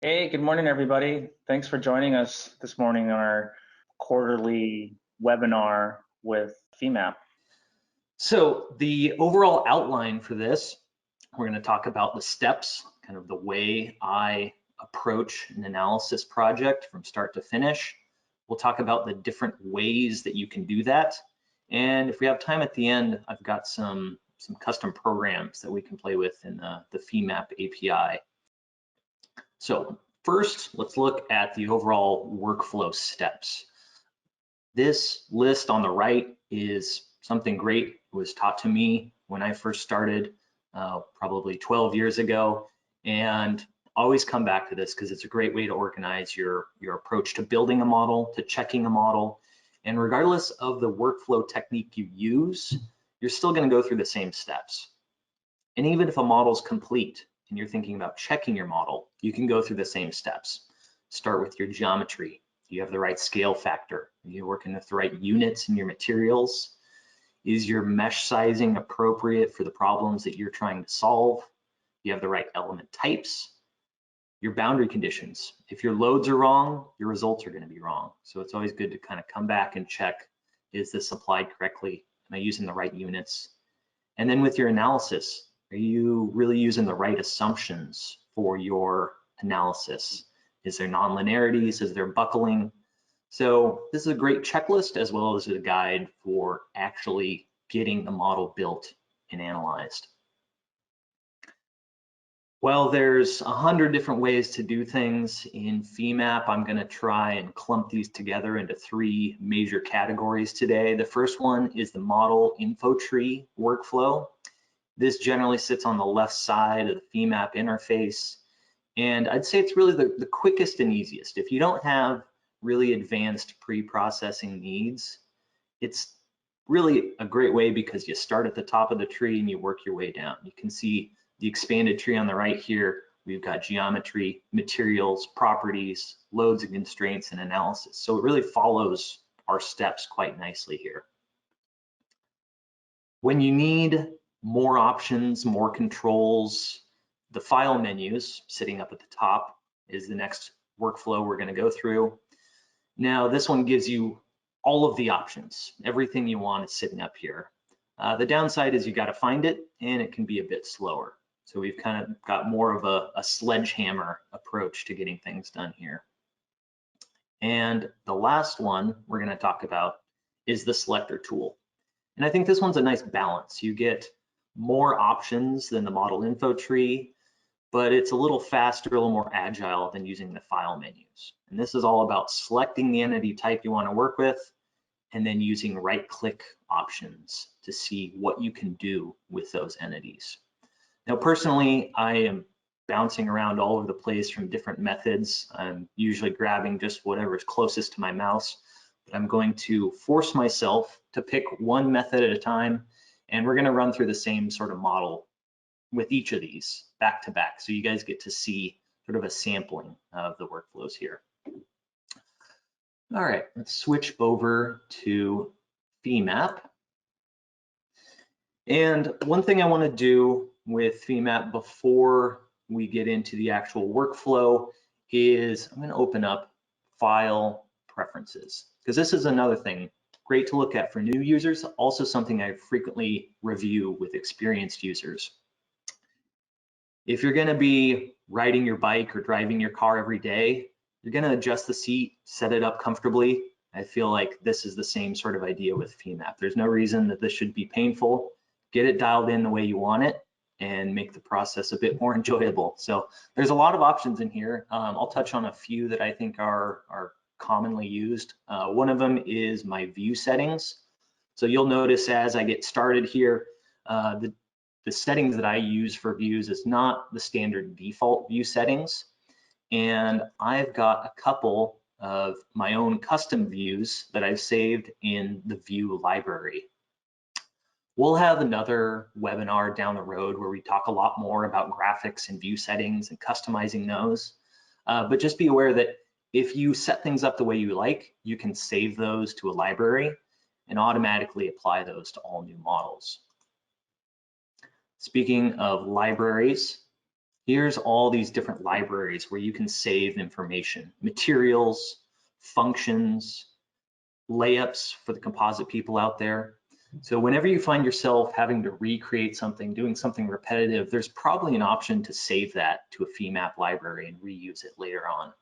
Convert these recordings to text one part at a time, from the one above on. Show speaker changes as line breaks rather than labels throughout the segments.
Hey, good morning, everybody. Thanks for joining us this morning on our quarterly webinar with FEMAP.
So the overall outline for this, we're going to talk about the steps, kind of the way I approach an analysis project from start to finish. We'll talk about the different ways that you can do that. And if we have time at the end, I've got some custom programs that we can play with in the FEMAP API. So first, let's look at the overall workflow steps. This list on the right is something great. It was taught to me when I first started probably 12 years ago, and always come back to this because it's a great way to organize your approach to building a model, to checking a model. And regardless of the workflow technique you use, you're still going to go through the same steps. And even if a model is complete and you're thinking about checking your model, you can go through the same steps. Start with your geometry. Do you have the right scale factor? Are you working with the right units in your materials? Is your mesh sizing appropriate for the problems that you're trying to solve? Do you have the right element types? Your boundary conditions. If your loads are wrong, your results are going to be wrong. So it's always good to kind of come back and check, is this applied correctly? Am I using the right units? And then with your analysis, are you really using the right assumptions for your analysis? Is there nonlinearities? Is there buckling? So this is a great checklist as well as a guide for actually getting the model built and analyzed. Well, there's 100 different ways to do things in FEMAP. I'm going to try and clump these together into 3 major categories today. The first one is the model info tree workflow. This generally sits on the left side of the FEMAP interface. And I'd say it's really the quickest and easiest. If you don't have really advanced pre-processing needs, it's really a great way because you start at the top of the tree and you work your way down. You can see the expanded tree on the right here. We've got geometry, materials, properties, loads and constraints, and analysis. So it really follows our steps quite nicely here. When you need more options, more controls, the file menus sitting up at the top is the next workflow we're going to go through. Now, this one gives you all of the options. Everything you want is sitting up here. The downside is you got to find it, and it can be a bit slower. So we've kind of got more of a sledgehammer approach to getting things done here. And the last one we're going to talk about is the Selector tool. And I think this one's a nice balance. You get more options than the model info tree, but it's a little faster, a little more agile than using the file menus. And this is all about selecting the entity type you want to work with and then using right-click options to see what you can do with those entities. Now, personally, I am bouncing around all over the place from different methods. I'm usually grabbing just whatever is closest to my mouse, but I'm going to force myself to pick one method at a time, and we're going to run through the same sort of model with each of these back to back. So you guys get to see sort of a sampling of the workflows here. All right, let's switch over to FEMAP. And one thing I want to do with FEMAP before we get into the actual workflow is I'm going to open up File Preferences, because this is another thing great to look at for new users, also something I frequently review with experienced users. If you're going to be riding your bike or driving your car every day, you're going to adjust the seat, set it up comfortably. I feel like this is the same sort of idea with FEMAP. There's no reason that this should be painful. Get it dialed in the way you want it and make the process a bit more enjoyable. So there's a lot of options in here. I'll touch on a few that I think are commonly used. One of them is my view settings. So you'll notice as I get started here, the settings that I use for views is not the standard default view settings. And I've got a couple of my own custom views that I've saved in the view library. We'll have another webinar down the road where we talk a lot more about graphics and view settings and customizing those. But just be aware that if you set things up the way you like, you can save those to a library and automatically apply those to all new models. Speaking of libraries, Here's all these different libraries where you can save information, materials, functions, layups for the composite people out there. So whenever you find yourself having to recreate something, doing something repetitive, there's probably an option to save that to a FEMAP library and reuse it later on.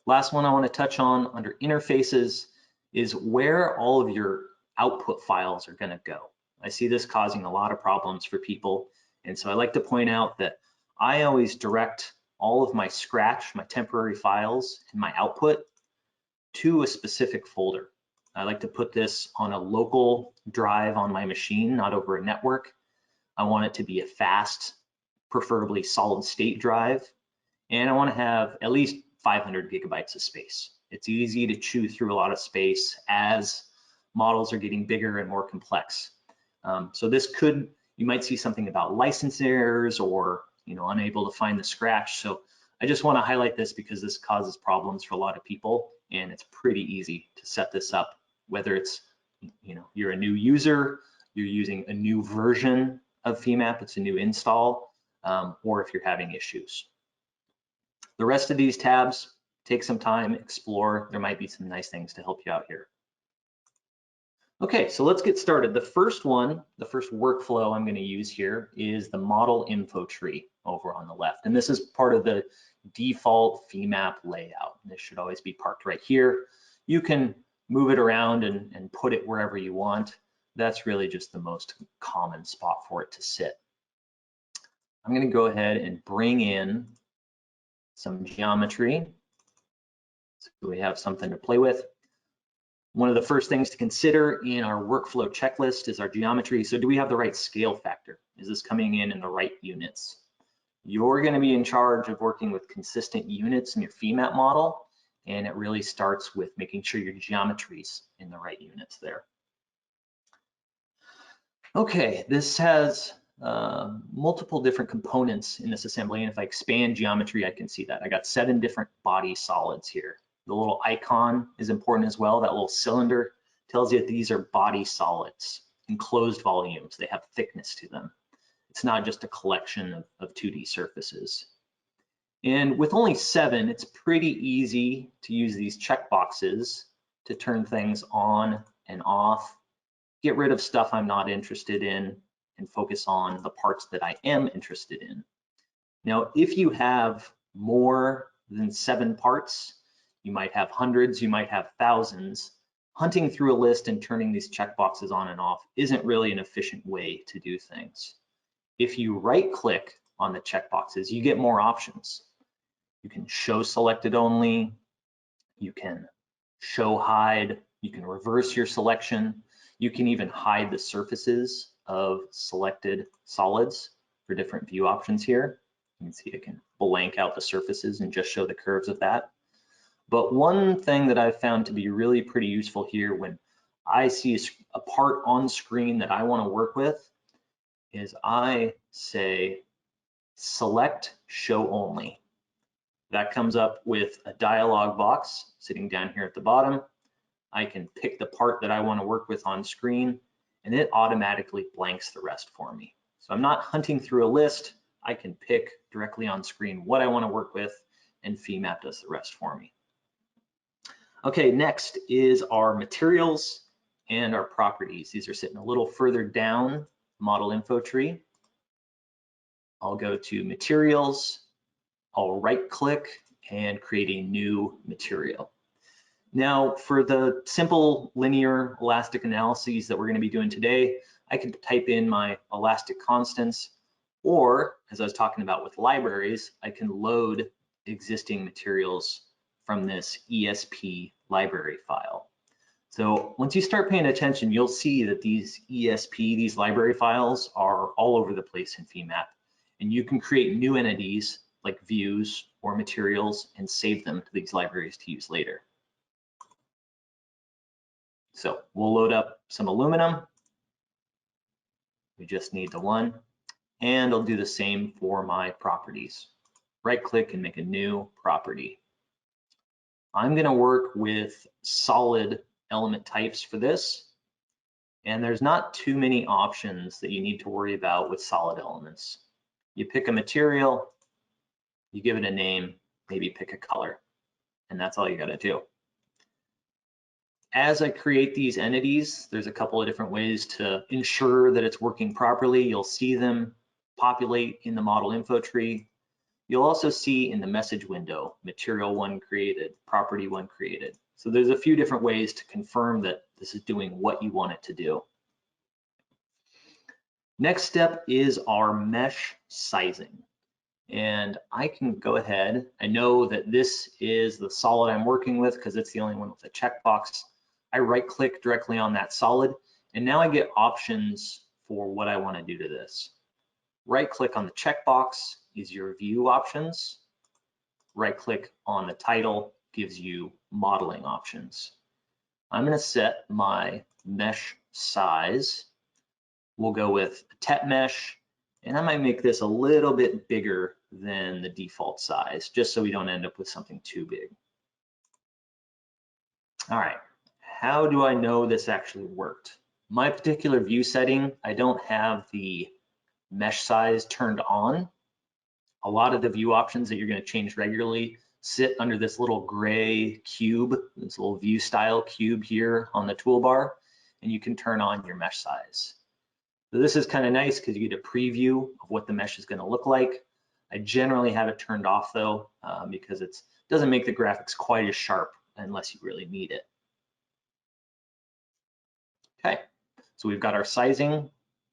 Last one I want to touch on under interfaces is where all of your output files are going to go. I see this causing a lot of problems for people. And so I like to point out that I always direct all of my scratch, my temporary files, and my output to a specific folder. I like to put this on a local drive on my machine, not over a network. I want it to be a fast, preferably solid state drive. And I want to have at least 500 gigabytes of space. It's easy to chew through a lot of space as models are getting bigger and more complex. So this could, you might see something about license errors or unable to find the scratch. So I just want to highlight this because this causes problems for a lot of people, and it's pretty easy to set this up, whether it's you're a new user, you're using a new version of FEMAP, it's a new install, or if you're having issues. The rest of these tabs, take some time, explore. There might be some nice things to help you out here. Okay, so let's get started. The first one, the first workflow I'm going to use here is the model info tree over on the left. And this is part of the default FEMAP layout. This should always be parked right here. You can move it around and put it wherever you want. That's really just the most common spot for it to sit. I'm going to go ahead and bring in some geometry so we have something to play with. One of the first things to consider in our workflow checklist is our geometry. So do we have the right scale factor? Is this coming in the right units? You're going to be in charge of working with consistent units in your FEMAP model, and it really starts with making sure your geometry's in the right units there. Okay, this has multiple different components in this assembly, and if I expand geometry, I can see that. I got 7 different body solids here. The little icon is important as well. That little cylinder tells you that these are body solids, enclosed volumes. They have thickness to them. It's not just a collection of 2D surfaces. And with only 7, it's pretty easy to use these checkboxes to turn things on and off, get rid of stuff I'm not interested in, and focus on the parts that I am interested in. Now, if you have more than 7 parts, you might have hundreds, you might have thousands. Hunting through a list and turning these checkboxes on and off isn't really an efficient way to do things. If you right-click on the checkboxes, you get more options. You can show selected only, you can show hide, you can reverse your selection, you can even hide the surfaces of selected solids for different view options here. You can see I can blank out the surfaces and just show the curves of that. But one thing that I've found to be really pretty useful here when I see a part on screen that I want to work with is I say select show only. That comes up with a dialog box sitting down here at the bottom. I can pick the part that I want to work with on screen, and it automatically blanks the rest for me. So I'm not hunting through a list. I can pick directly on screen what I want to work with, and FEMAP does the rest for me. Okay, next is our materials and our properties. These are sitting a little further down model info tree. I'll go to materials, I'll right click and create a new material. Now for the simple linear elastic analyses that we're going to be doing today, I can type in my elastic constants, or as I was talking about with libraries, I can load existing materials from this ESP library file. So once you start paying attention, you'll see that these these library files are all over the place in FEMAP, and you can create new entities like views or materials and save them to these libraries to use later. So we'll load up some aluminum. We just need the one, and I'll do the same for my properties. Right click and make a new property. I'm going to work with solid element types for this, and there's not too many options that you need to worry about with solid elements. You pick a material, you give it a name, maybe pick a color, and that's all you got to do. As I create these entities, there's a couple of different ways to ensure that it's working properly. You'll see them populate in the model info tree. You'll also see in the message window, material 1 created, property 1 created. So there's a few different ways to confirm that this is doing what you want it to do. Next step is our mesh sizing. And I can go ahead, I know that this is the solid I'm working with because it's the only one with a checkbox. I right click directly on that solid, and now I get options for what I want to do to this. Right click on the checkbox is your view options. Right click on the title gives you modeling options. I'm going to set my mesh size. We'll go with a TET mesh, and I might make this a little bit bigger than the default size, just so we don't end up with something too big. All right, how do I know this actually worked? My particular view setting, I don't have the mesh size turned on. A lot of the view options that you're going to change regularly sit under this little gray cube, this little view style cube here on the toolbar, and you can turn on your mesh size. So this is kind of nice because you get a preview of what the mesh is going to look like. I generally have it turned off though, because it doesn't make the graphics quite as sharp unless you really need it. Okay, so we've got our sizing.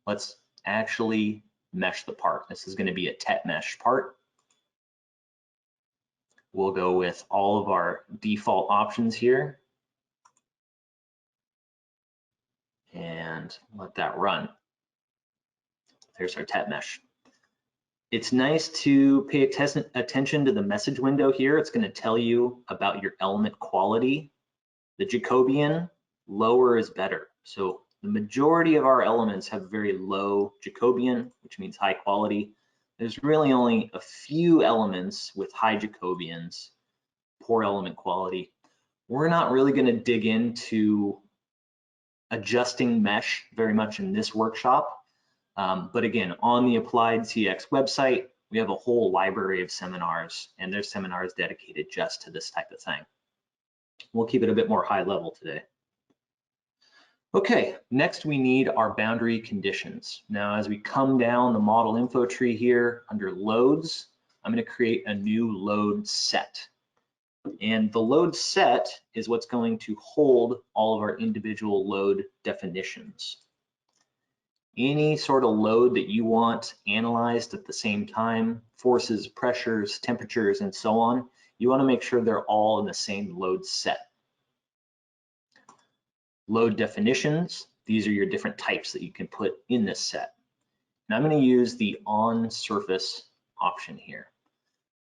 Let's actually mesh the part. This is going to be a TET mesh part. We'll go with all of our default options here and let that run. There's our TET mesh. It's nice to pay attention to the message window here. It's going to tell you about your element quality. The Jacobian, lower is better. So the majority of our elements have very low Jacobian, which means high quality. There's really only a few elements with high Jacobians, poor element quality. We're not really going to dig into adjusting mesh very much in this workshop. But again, on the Applied CX website, we have a whole library of seminars, and there's seminars dedicated just to this type of thing. We'll keep it a bit more high level today. Okay, next we need our boundary conditions. Now, as we come down the model info tree here under loads, I'm going to create a new load set. And the load set is what's going to hold all of our individual load definitions. Any sort of load that you want analyzed at the same time, forces, pressures, temperatures, and so on, you want to make sure they're all in the same load set. Load definitions, these are your different types that you can put in this set. And I'm going to use the on surface option here.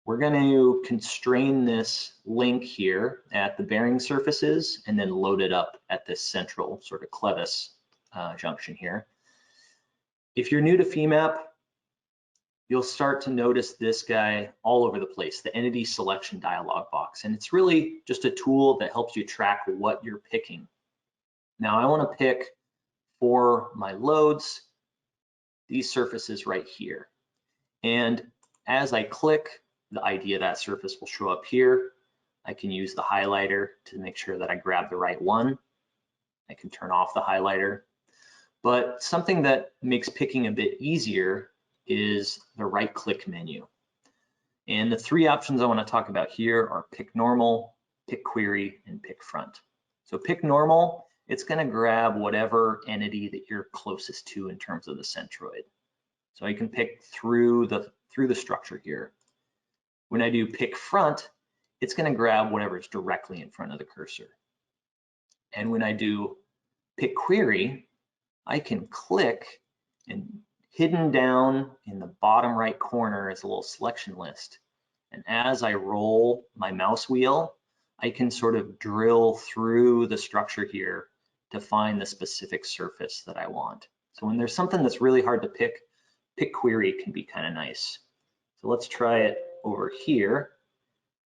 We're going to constrain this link here at the bearing surfaces and then load it up at this central sort of clevis junction here. If you're new to FEMAP, you'll start to notice this guy all over the place, the entity selection dialog box. And it's really just a tool that helps you track what you're picking. Now I want to pick for my loads, these surfaces right here. And as I click, the ID of that surface will show up here. I can use the highlighter to make sure that I grab the right one. I can turn off the highlighter. But something that makes picking a bit easier is the right click menu. And the three options I want to talk about here are pick normal, pick query, and pick front. So pick normal, it's going to grab whatever entity that you're closest to in terms of the centroid. So I can pick through the structure here. When I do pick front, it's going to grab whatever's directly in front of the cursor. And when I do pick query, I can click, and hidden down in the bottom right corner is a little selection list. And as I roll my mouse wheel, I can sort of drill through the structure here to find the specific surface that I want. So when there's something that's really hard to pick, pick query can be kind of nice. So let's try it over here.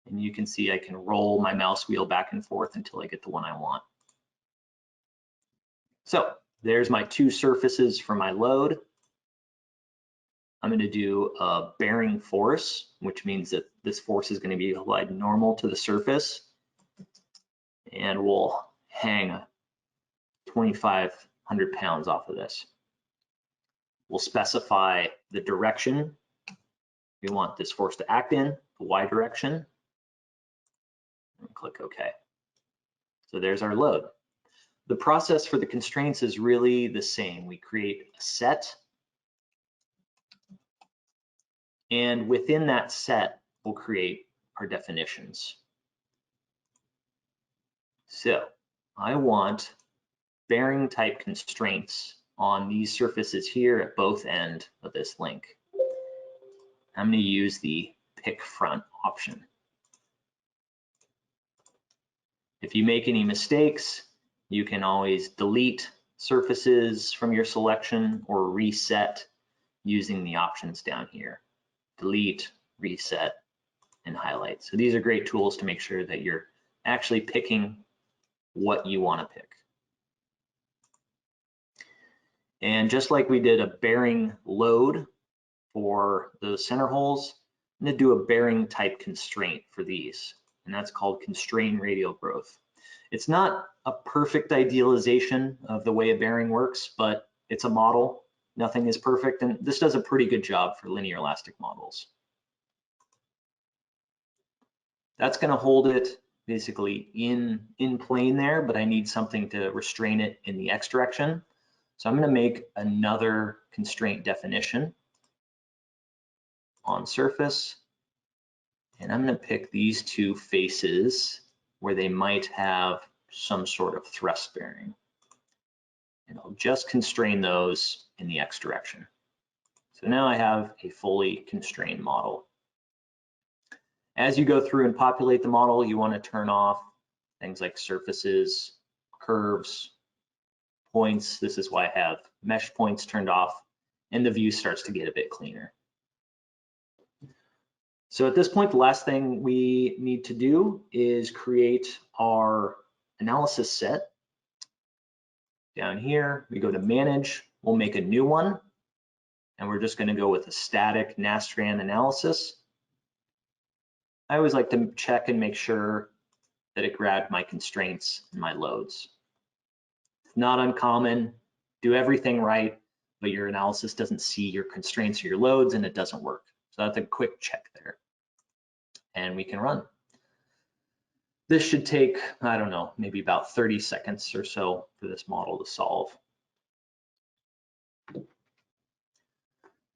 And you can see I can roll my mouse wheel back and forth until I get the one I want. So there's my two surfaces for my load. I'm going to do a bearing force, which means that this force is going to be applied normal to the surface. And we'll hang 2,500 pounds off of this. We'll specify the direction we want this force to act in, the Y direction, and click OK. So there's our load. The process for the constraints is really the same. We create a set, and within that set, we'll create our definitions. So I want bearing type constraints on these surfaces here at both ends of this link. I'm going to use the pick front option. If you make any mistakes, you can always delete surfaces from your selection or reset using the options down here. Delete, reset, and highlight. So these are great tools to make sure that you're actually picking what you want to pick. And just like we did a bearing load for those center holes, I'm going to do a bearing type constraint for these, and that's called constrain radial growth. It's not a perfect idealization of the way a bearing works, but it's a model. Nothing is perfect, and this does a pretty good job for linear elastic models. That's going to hold it basically in plane there, but I need something to restrain it in the X direction. So I'm going to make another constraint definition on surface, and I'm going to pick these two faces where they might have some sort of thrust bearing, and I'll just constrain those in the X direction. So now I have a fully constrained model. As you go through and populate the model, you want to turn off things like surfaces, curves, points. This is why I have mesh points turned off, and the view starts to get a bit cleaner. So at this point, the last thing we need to do is create our analysis set. Down here, we go to manage, we'll make a new one, and we're just going to go with a static Nastran analysis. I always like to check and make sure that it grabbed my constraints and my loads. It's not uncommon, do everything right, but your analysis doesn't see your constraints or your loads and it doesn't work. So that's a quick check there. And we can run. This should take, I don't know, maybe about 30 seconds or so for this model to solve.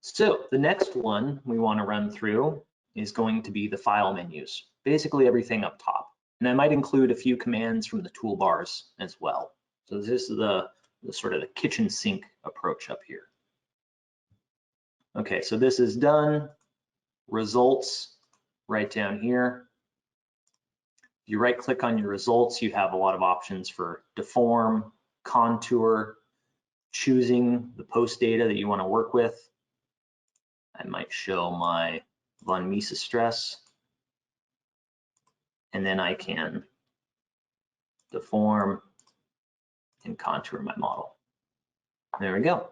So the next one we want to run through is going to be the file menus, basically everything up top. And I might include a few commands from the toolbars as well. So this is the sort of the kitchen sink approach up here. Okay, so this is done. Results right down here. If you right click on your results, you have a lot of options for deform, contour, choosing the post data that you want to work with. I might show my von Mises stress, and then I can deform and contour my model. There we go.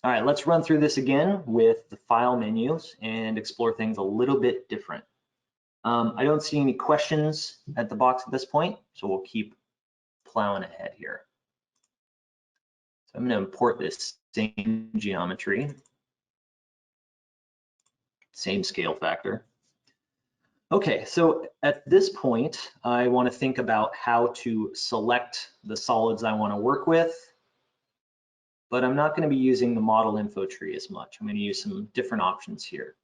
All right, let's run through this again with the file menus and explore things a little bit different. I don't see any questions at the box at this point, so we'll keep plowing ahead here. So I'm going to import this same geometry, same scale factor. Okay, so at this point, I want to think about how to select the solids I want to work with, but I'm not going to be using the model info tree as much. I'm going to use some different options here.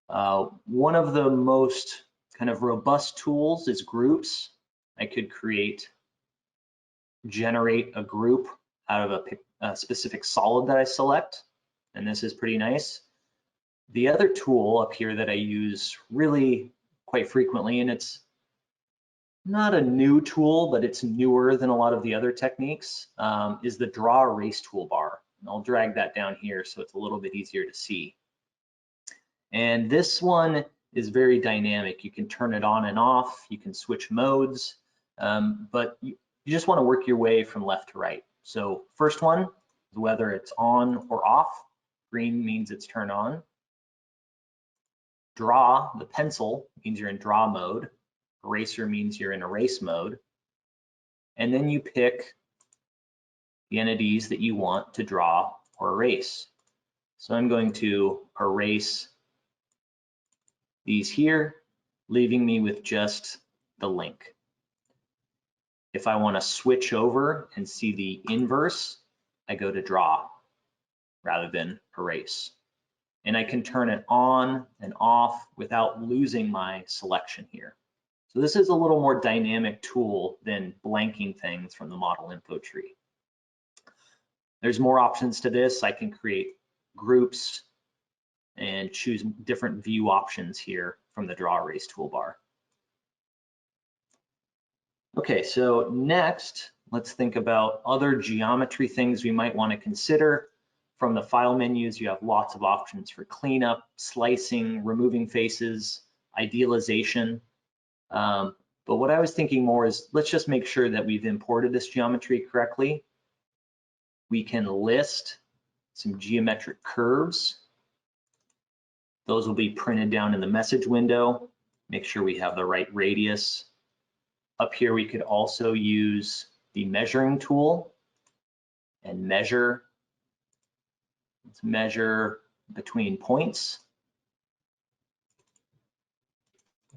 One of the most kind of robust tools is groups. I could generate a group out of a specific solid that I select, and this is pretty nice. The other tool up here that I use really quite frequently, and it's not a new tool, but it's newer than a lot of the other techniques, is the draw erase toolbar. And I'll drag that down here so it's a little bit easier to see. And this one is very dynamic. You can turn it on and off, you can switch modes, but you just want to work your way from left to right. So first one, whether it's on or off, Green means it's turned on. Draw, the pencil, means you're in draw mode. Eraser means you're in erase mode. And then you pick the entities that you want to draw or erase. So I'm going to erase these here, leaving me with just the link. If I want to switch over and see the inverse, I go to draw rather than erase. And I can turn it on and off without losing my selection here. So this is a little more dynamic tool than blanking things from the model info tree. There's more options to this. I can create groups and choose different view options here from the draw erase toolbar. Okay, so next, let's think about other geometry things we might want to consider. From the file menus, you have lots of options for cleanup, slicing, removing faces, idealization. But what I was thinking more is, let's just make sure that we've imported this geometry correctly. We can list some geometric curves. Those will be printed down in the message window. Make sure we have the right radius. Up here, we could also use the measuring tool and measure. Let's measure between points.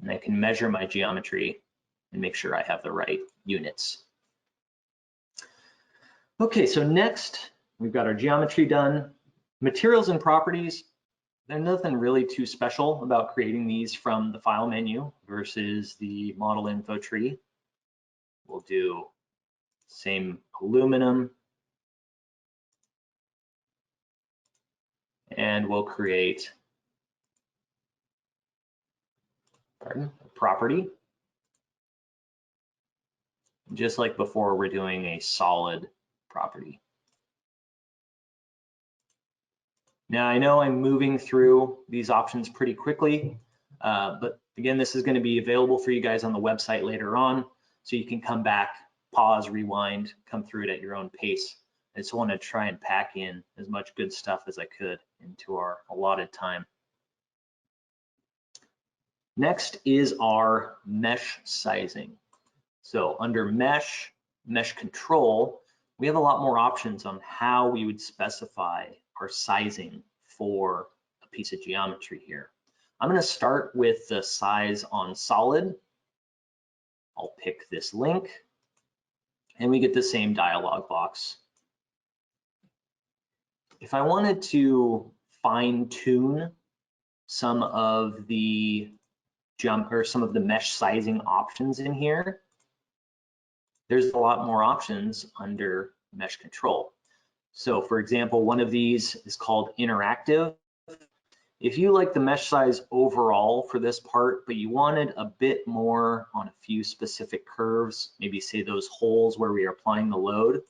And I can measure my geometry and make sure I have the right units. Okay, so next, we've got our geometry done. Materials and properties, there's nothing really too special about creating these from the file menu versus the model info tree. We'll do same aluminum, and we'll create a property. Just like before, we're doing a solid property. Now, I know I'm moving through these options pretty quickly, but again, this is going to be available for you guys on the website later on, so you can come back, pause, rewind, come through it at your own pace. I just want to try and pack in as much good stuff as I could into our allotted time. Next is our mesh sizing. So under mesh control, we have a lot more options on how we would specify our sizing for a piece of geometry here. I'm going to start with the size on solid. I'll pick this link, and we get the same dialog box. If I wanted to fine tune some of the mesh sizing options in here, there's a lot more options under mesh control. So for example, one of these is called interactive. If you like the mesh size overall for this part, but you wanted a bit more on a few specific curves, maybe say those holes where we are applying the load,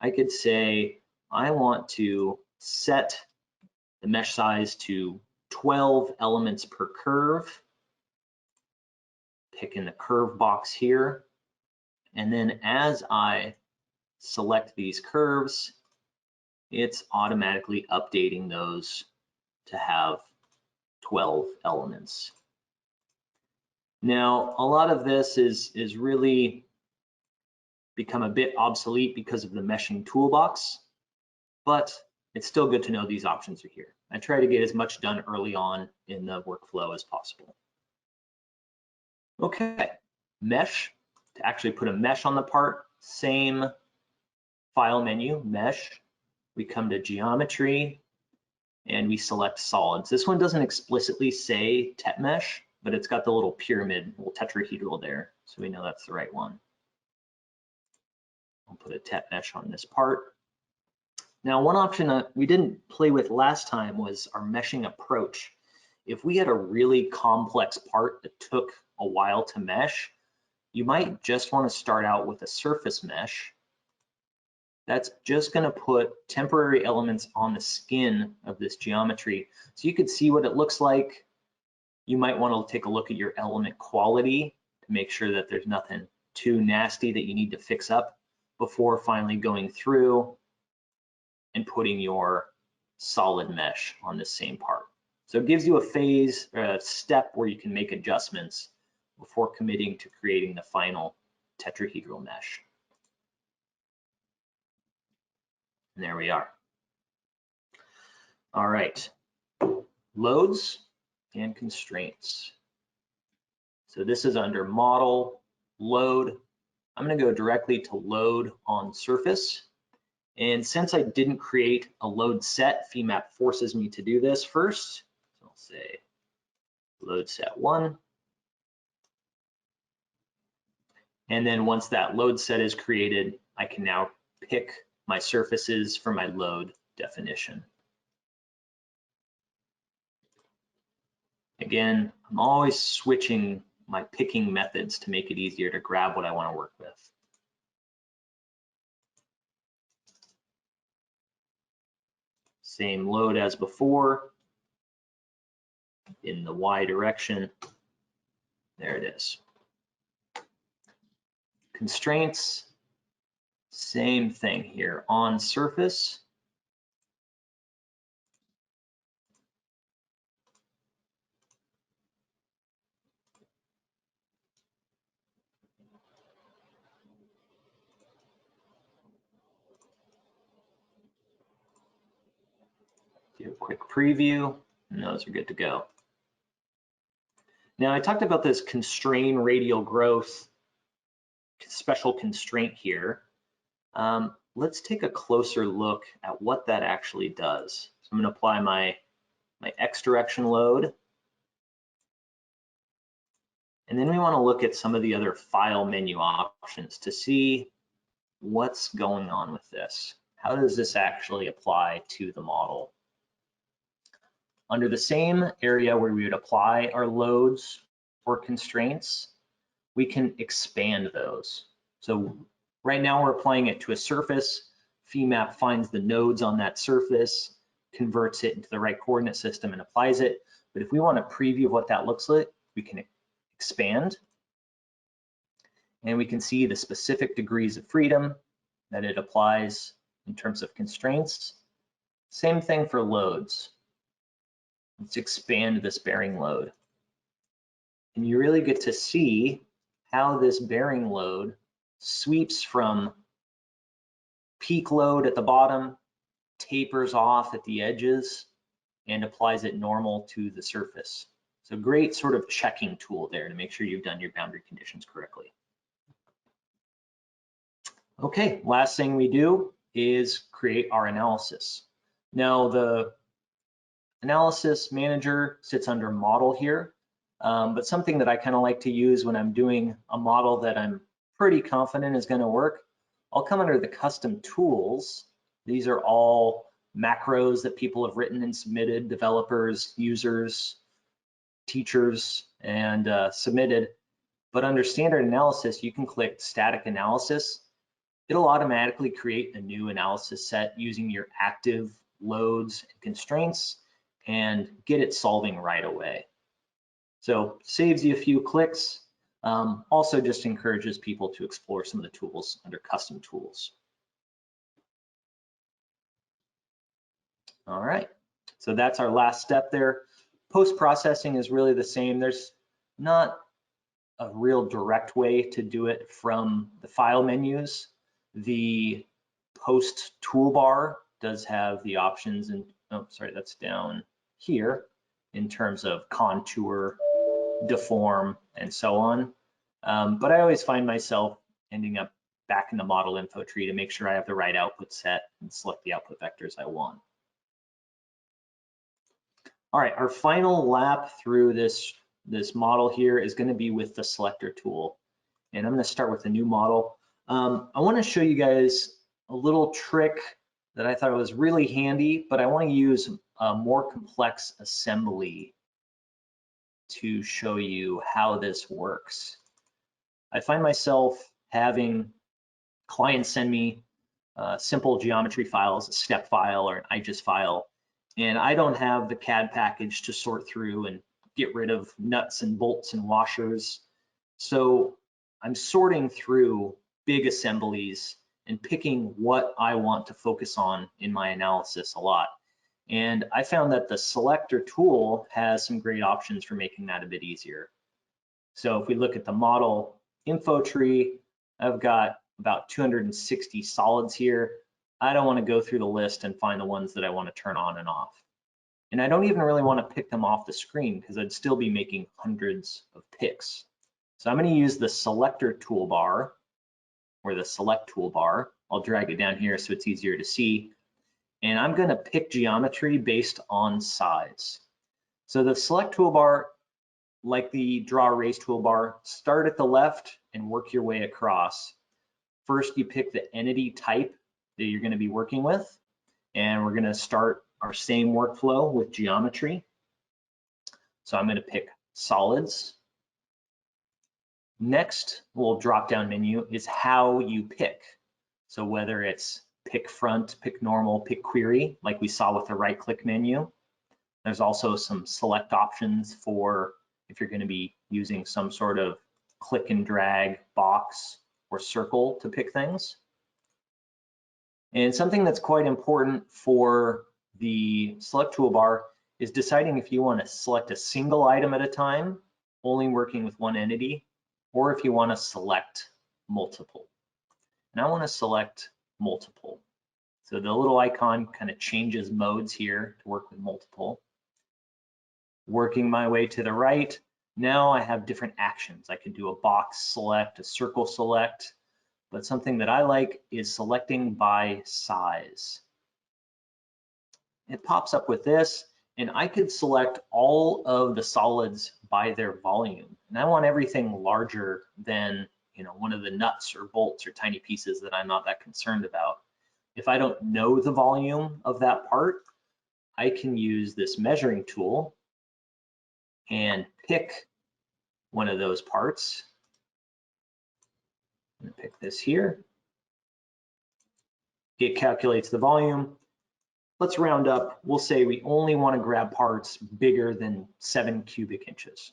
I could say, I want to set the mesh size to 12 elements per curve. Pick in the curve box here. And then as I select these curves, it's automatically updating those to have 12 elements. Now, a lot of this is really become a bit obsolete because of the meshing toolbox, but it's still good to know these options are here. I try to get as much done early on in the workflow as possible. Okay, mesh, to actually put a mesh on the part, same file menu, mesh. We come to geometry and we select solids. This one doesn't explicitly say tet mesh, but it's got the little pyramid, little tetrahedral there, so we know that's the right one. I'll put a tet mesh on this part. Now, one option that we didn't play with last time was our meshing approach. If we had a really complex part that took a while to mesh, you might just want to start out with a surface mesh. That's just going to put temporary elements on the skin of this geometry. So you could see what it looks like. You might want to take a look at your element quality to make sure that there's nothing too nasty that you need to fix up before finally going through and putting your solid mesh on this same part. So it gives you a phase, a step where you can make adjustments before committing to creating the final tetrahedral mesh. And there we are. All right, loads and constraints. So this is under model, load. I'm going to go directly to load on surface. And since I didn't create a load set, Femap forces me to do this first. So I'll say load set 1. And then once that load set is created, I can now pick my surfaces for my load definition. Again, I'm always switching my picking methods to make it easier to grab what I want to work with. Same load as before in the Y direction. There it is. Constraints, same thing here on surface. Do a quick preview, and those are good to go. Now I talked about this constrain radial growth special constraint here. Let's take a closer look at what that actually does. So I'm going to apply my X direction load. And then we want to look at some of the other file menu options to see what's going on with this. How does this actually apply to the model? Under the same area where we would apply our loads or constraints, we can expand those. So right now we're applying it to a surface. Femap finds the nodes on that surface, converts it into the right coordinate system and applies it. But if we want a preview of what that looks like, we can expand. And we can see the specific degrees of freedom that it applies in terms of constraints. Same thing for loads. Let's expand this bearing load. And you really get to see how this bearing load sweeps from peak load at the bottom, tapers off at the edges, and applies it normal to the surface. So great sort of checking tool there to make sure you've done your boundary conditions correctly. Okay, last thing we do is create our analysis. Now the analysis manager sits under model here, but something that I kind of like to use when I'm doing a model that I'm pretty confident is going to work, I'll come under the custom tools. These are all macros that people have written and submitted, developers, users, teachers, and submitted. But under standard analysis, you can click static analysis. It'll automatically create a new analysis set using your active loads and constraints and get it solving right away. So saves you a few clicks. Also just encourages people to explore some of the tools under custom tools. All right, so that's our last step there. Post-processing is really the same. There's not a real direct way to do it from the file menus. The post toolbar does have the options, and oh, sorry, that's down here in terms of contour, deform, and so on. But I always find myself ending up back in the model info tree to make sure I have the right output set and select the output vectors I want. All right, our final lap through this model here is going to be with the Selector tool. And I'm going to start with a new model. I want to show you guys a little trick that I thought was really handy, but I want to use a more complex assembly to show you how this works. I find myself having clients send me simple geometry files, a step file or an IGES file, and I don't have the CAD package to sort through and get rid of nuts and bolts and washers. So I'm sorting through big assemblies and picking what I want to focus on in my analysis a lot. And I found that the Selector tool has some great options for making that a bit easier. So if we look at the model info tree, I've got about 260 solids here. I don't want to go through the list and find the ones that I want to turn on and off. And I don't even really want to pick them off the screen because I'd still be making hundreds of picks. So I'm going to use the Selector toolbar or the Select toolbar. I'll drag it down here so it's easier to see. And I'm going to pick geometry based on size. So the Select toolbar, like the Draw Erase toolbar, start at the left and work your way across. First, you pick the entity type that you're going to be working with, and we're going to start our same workflow with geometry. So I'm going to pick solids. Next, we'll drop-down menu is how you pick. So whether it's pick front, pick normal, pick query, like we saw with the right-click menu. There's also some select options for if you're going to be using some sort of click and drag box or circle to pick things. And something that's quite important for the Select toolbar is deciding if you want to select a single item at a time, only working with one entity, or if you want to select multiple. And I want to select multiple. So the little icon kind of changes modes here to work with multiple. Working my way to the right, now I have different actions. I could do a box select, a circle select, but something that I like is selecting by size. It pops up with this, and I could select all of the solids by their volume. And I want everything larger than, one of the nuts or bolts or tiny pieces that I'm not that concerned about. If I don't know the volume of that part, I can use this measuring tool and pick one of those parts. I'm going to pick this here. It calculates the volume. Let's round up. We'll say we only want to grab parts bigger than 7 cubic inches.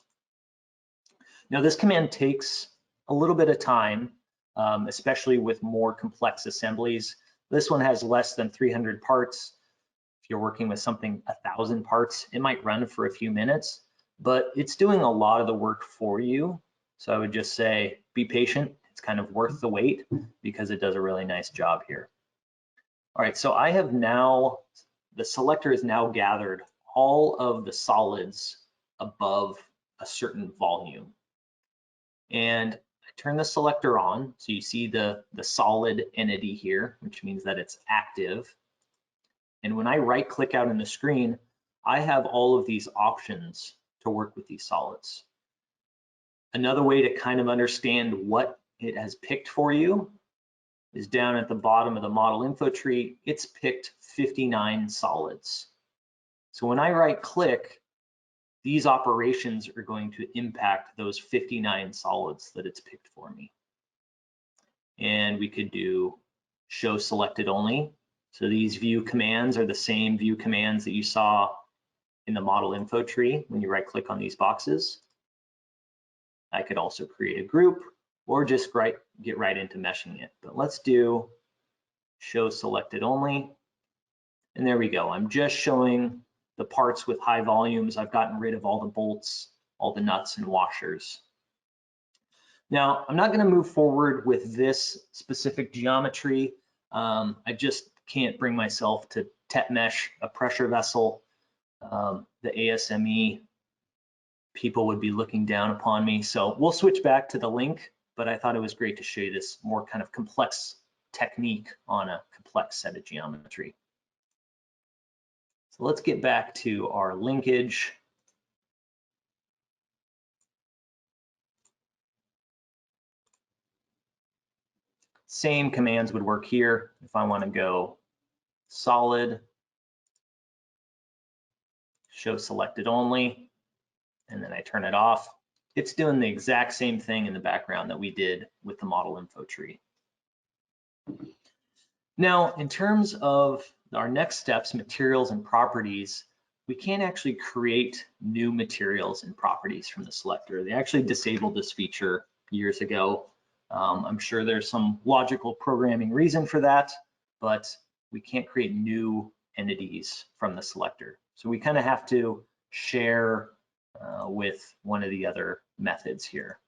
Now this command takes a little bit of time, especially with more complex assemblies. This one has less than 300 parts. If you're working with something 1,000 parts, it might run for a few minutes, but it's doing a lot of the work for you. So I would just say, be patient. It's kind of worth the wait because it does a really nice job here. All right, so I have now, the Selector has now gathered all of the solids above a certain volume. And I turn the Selector on, so you see the solid entity here, which means that it's active. And when I right click out in the screen, I have all of these options to work with these solids. Another way to kind of understand what it has picked for you is down at the bottom of the model info tree. It's picked 59 solids. So when I right click, these operations are going to impact those 59 solids that it's picked for me. And we could do show selected only. So these view commands are the same view commands that you saw in the model info tree when you right click on these boxes. I could also create a group or just get right into meshing it. But let's do show selected only. And there we go. I'm just showing the parts with high volumes. I've gotten rid of all the bolts, all the nuts and washers. Now, I'm not going to move forward with this specific geometry. I just can't bring myself to TET mesh a pressure vessel. The ASME people would be looking down upon me. So we'll switch back to the link, but I thought it was great to show you this more kind of complex technique on a complex set of geometry. So let's get back to our linkage. Same commands would work here. If I want to go solid, show selected only, and then I turn it off, it's doing the exact same thing in the background that we did with the model info tree. Now, in terms of our next steps, materials and properties, we can't actually create new materials and properties from the Selector. They actually disabled this feature years ago. I'm sure there's some logical programming reason for that, but we can't create new entities from the selector. So we kind of have to share with one of the other methods here.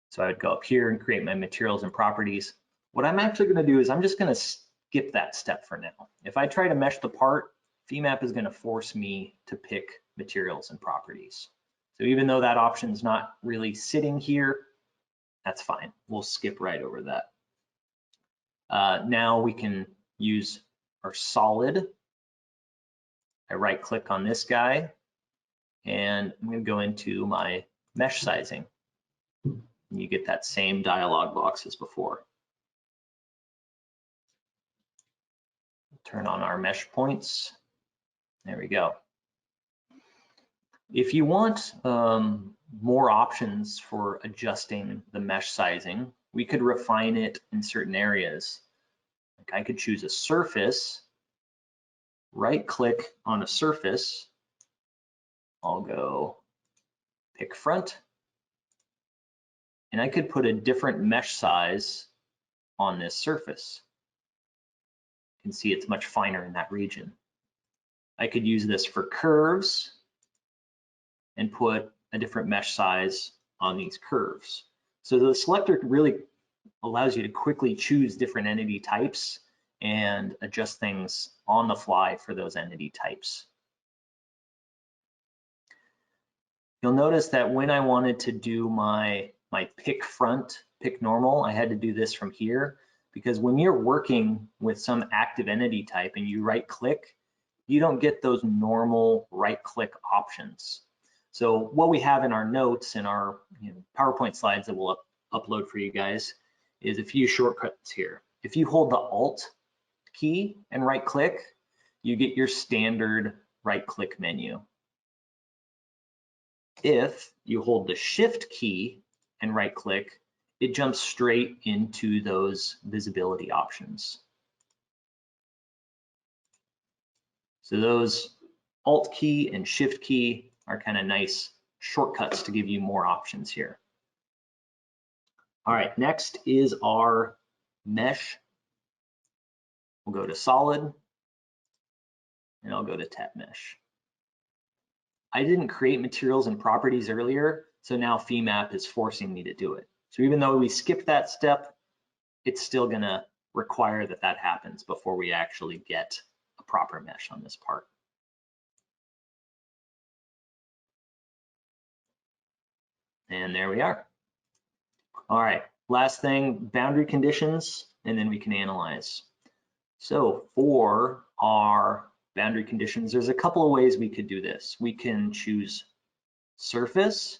So I would go up here and create my materials and properties. What I'm actually going to do is I'm just going to skip that step for now. If I try to mesh the part, Femap is going to force me to pick materials and properties. So even though that option is not really sitting here, that's fine. We'll skip right over that. Now we can use our solid. I right click on this guy and I'm going to go into my mesh sizing. You get that same dialog box as before. Turn on our mesh points. There we go. If you want more options for adjusting the mesh sizing, we could refine it in certain areas. Like I could choose a surface, right click on a surface. I'll go pick front. And I could put a different mesh size on this surface. You can see it's much finer in that region. I could use this for curves and put a different mesh size on these curves. So the selector really allows you to quickly choose different entity types and adjust things on the fly for those entity types. You'll notice that when I wanted to do my pick front, pick normal, I had to do this from here, because when you're working with some active entity type and you right click, you don't get those normal right click options. So what we have in our notes and our PowerPoint slides that we'll upload for you guys is a few shortcuts here. If you hold the Alt key and right click, you get your standard right click menu. If you hold the Shift key and right click, it jumps straight into those visibility options. So those Alt key and Shift key are kind of nice shortcuts to give you more options here. All right, next is our mesh. We'll go to solid and I'll go to tap mesh. I didn't create materials and properties earlier, so now Femap is forcing me to do it. So even though we skipped that step, it's still gonna require that that happens before we actually get a proper mesh on this part. And there we are. All right, last thing, boundary conditions, and then we can analyze. So for our boundary conditions, there's a couple of ways we could do this. We can choose surface,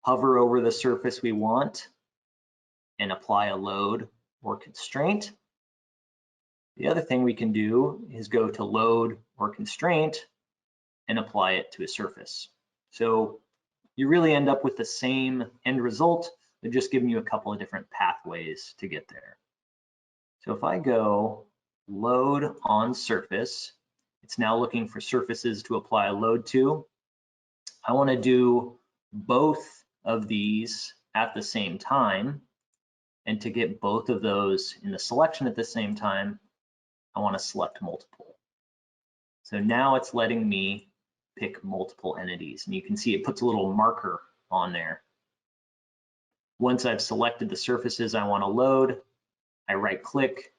hover over the surface we want, and apply a load or constraint. The other thing we can do is go to load or constraint and apply it to a surface. So you really end up with the same end result. They're just giving you a couple of different pathways to get there. So if I go load on surface, it's now looking for surfaces to apply a load to. I want to do both of these at the same time. And to get both of those in the selection at the same time, I want to select multiple. So now it's letting me pick multiple entities, and you can see it puts a little marker on there. Once I've selected the surfaces I want to load, I right click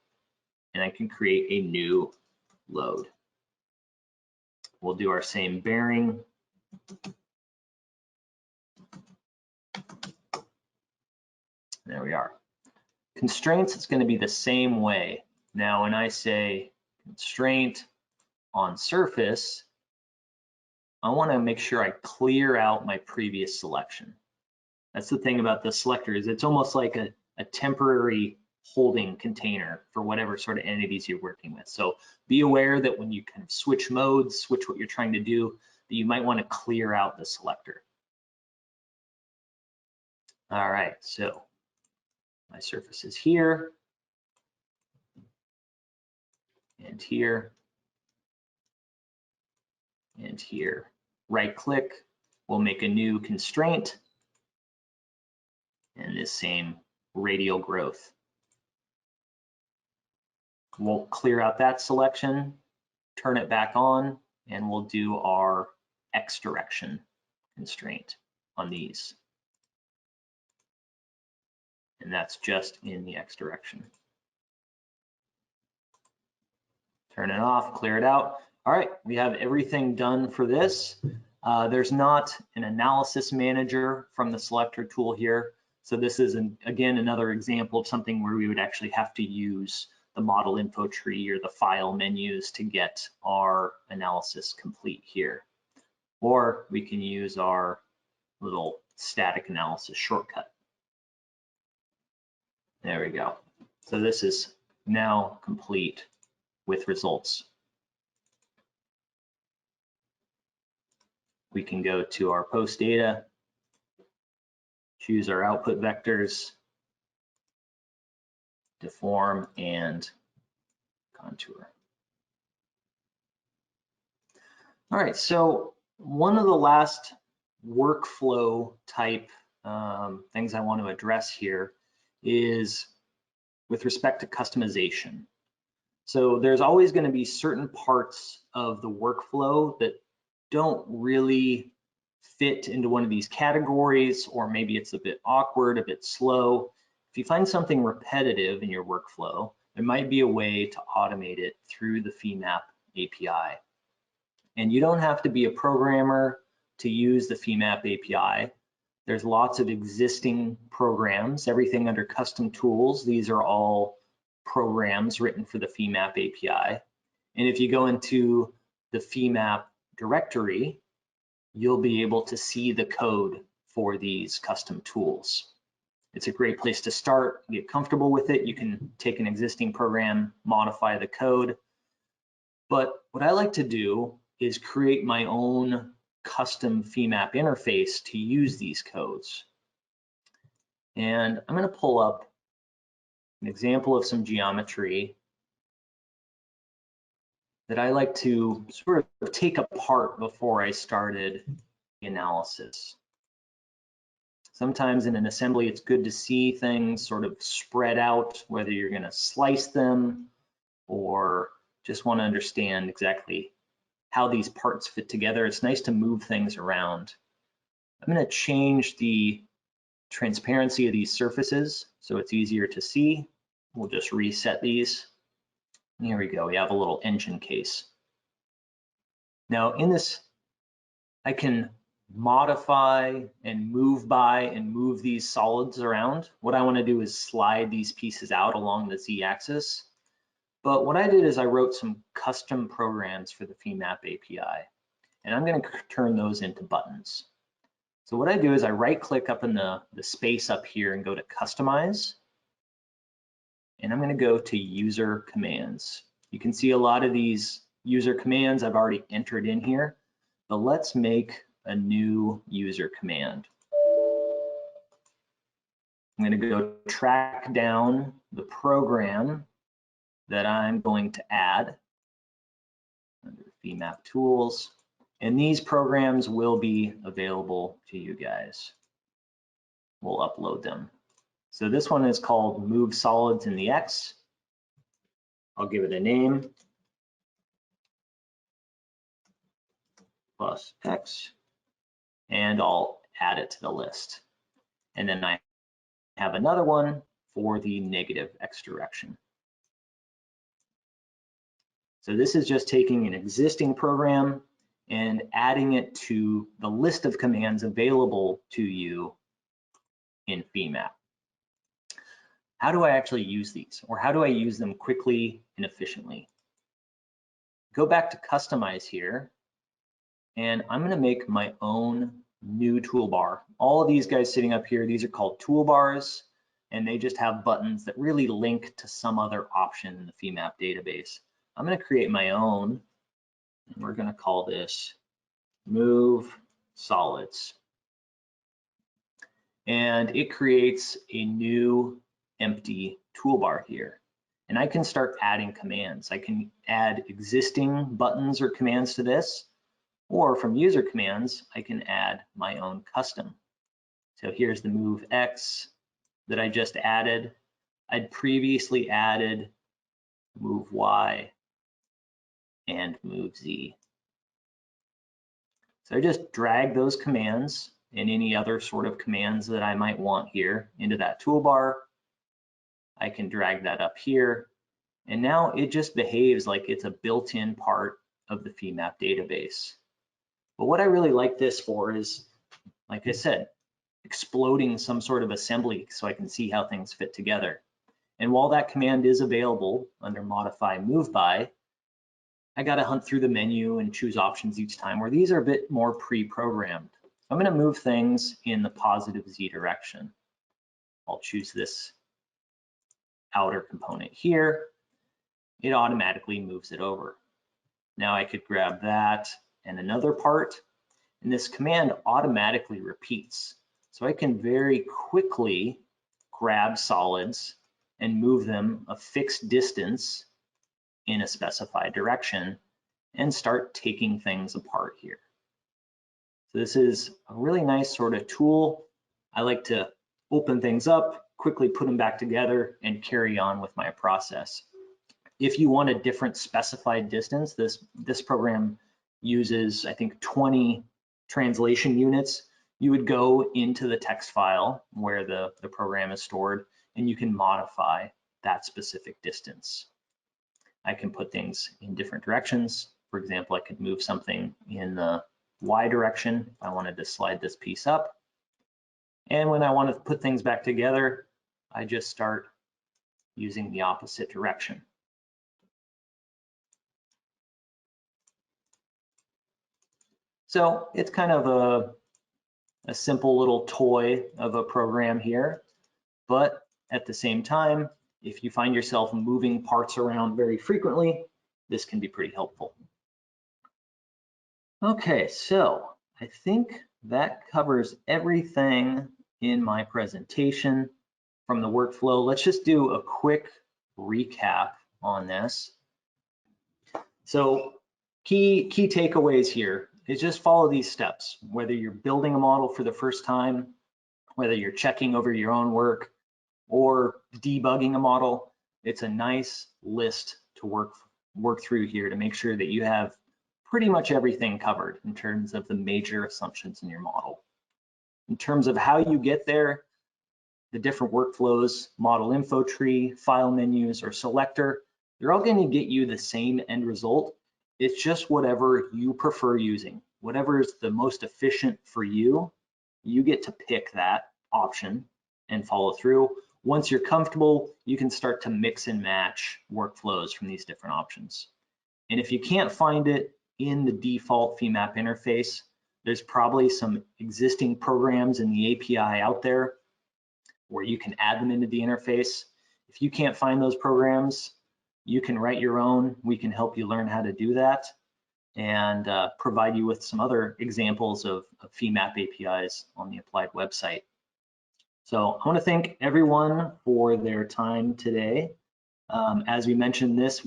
and I can create a new load. We'll do our same bearing. There we are. Constraints, it's going to be the same way. Now when I say constraint on surface, I want to make sure I clear out my previous selection. That's the thing about the selector, is it's almost like a temporary holding container for whatever sort of entities you're working with. So be aware that when you kind of switch modes, switch what you're trying to do, that you might want to clear out the selector. All right, so my surface is here and here and here. Right click, we'll make a new constraint and this same radial growth. We'll clear out that selection, turn it back on, and we'll do our X direction constraint on these. And that's just in the X direction. Turn it off, clear it out. All right, we have everything done for this. There's not an analysis manager from the Selector tool here. So this is, again, another example of something where we would actually have to use the model info tree or the file menus to get our analysis complete here. Or we can use our little static analysis shortcut. There we go. So this is now complete with results. We can go to our post data, choose our output vectors, deform and contour. All right, so one of the last workflow type things I want to address here is with respect to customization. So there's always going to be certain parts of the workflow that don't really fit into one of these categories, or maybe it's a bit awkward, a bit slow. If you find something repetitive in your workflow, there might be a way to automate it through the Femap API. And you don't have to be a programmer to use the Femap API. There's lots of existing programs, everything under custom tools. These are all programs written for the Femap API. And if you go into the Femap directory, you'll be able to see the code for these custom tools. It's a great place to start, get comfortable with it. You can take an existing program, modify the code. But what I like to do is create my own custom Femap interface to use these codes. And I'm going to pull up an example of some geometry that I like to sort of take apart before I started the analysis. Sometimes in an assembly, it's good to see things sort of spread out, whether you're going to slice them or just want to understand exactly how these parts fit together. It's nice to move things around. I'm going to change the transparency of these surfaces so it's easier to see. We'll just reset these. Here we go, we have a little engine case. Now in this, I can modify and move by and move these solids around. What I want to do is slide these pieces out along the z-axis. But what I did is I wrote some custom programs for the Femap API, and I'm going to turn those into buttons. So what I do is I right click up in the space up here and go to customize. And I'm going to go to user commands. You can see a lot of these user commands I've already entered in here, but let's make a new user command. I'm going to go track down the program that I'm going to add under Femap tools, and these programs will be available to you guys. We'll upload them. So this one is called Move Solids in the X. I'll give it a name, plus X, and I'll add it to the list. And then I have another one for the negative X direction. So this is just taking an existing program and adding it to the list of commands available to you in Femap. How do I actually use these, or how do I use them quickly and efficiently? Go back to customize here, and I'm going to make my own new toolbar. All of these guys sitting up here, these are called toolbars, and they just have buttons that really link to some other option in the Femap database. I'm going to create my own, and we're going to call this Move Solids. And it creates a new empty toolbar here. And I can start adding commands. I can add existing buttons or commands to this, or from user commands, I can add my own custom. So here's the Move X that I just added. I'd previously added move Y, and move Z. So I just drag those commands and any other sort of commands that I might want here into that toolbar. I can drag that up here, and now it just behaves like it's a built-in part of the Femap database. But what I really like this for is, like I said, exploding some sort of assembly so I can see how things fit together. And while that command is available under Modify Move By, I got to hunt through the menu and choose options each time, where these are a bit more pre-programmed. I'm going to move things in the positive Z direction. I'll choose this outer component here. It automatically moves it over. Now I could grab that and another part, and this command automatically repeats. So I can very quickly grab solids and move them a fixed distance in a specified direction and start taking things apart here. So this is a really nice sort of tool. I like to open things up, quickly put them back together, and carry on with my process. If you want a different specified distance, this program uses, I think, 20 translation units. You would go into the text file where the program is stored, and you can modify that specific distance. I can put things in different directions. For example, I could move something in the Y direction if I wanted to slide this piece up. And when I want to put things back together, I just start using the opposite direction. So it's kind of a simple little toy of a program here, but at the same time, if you find yourself moving parts around very frequently, this can be pretty helpful. Okay, so I think that covers everything in my presentation from the workflow. Let's just do a quick recap on this. So key takeaways here is just follow these steps, whether you're building a model for the first time, whether you're checking over your own work or debugging a model. It's a nice list to work through here to make sure that you have pretty much everything covered in terms of the major assumptions in your model. In terms of how you get there, the different workflows, model info tree, file menus, or selector, they're all going to get you the same end result. It's just whatever you prefer using. Whatever is the most efficient for you, you get to pick that option and follow through. Once you're comfortable, you can start to mix and match workflows from these different options. And if you can't find it in the default Femap interface, there's probably some existing programs in the API out there where you can add them into the interface. If you can't find those programs, you can write your own. We can help you learn how to do that and provide you with some other examples of Femap APIs on the Applied website. So I want to thank everyone for their time today. As we mentioned, this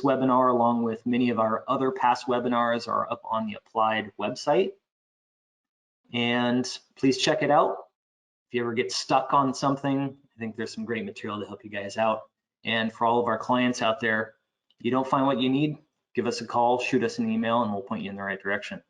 webinar, along with many of our other past webinars, are up on the Applied website. And please check it out. If you ever get stuck on something, I think there's some great material to help you guys out. And for all of our clients out there, if you don't find what you need, give us a call, shoot us an email, and we'll point you in the right direction.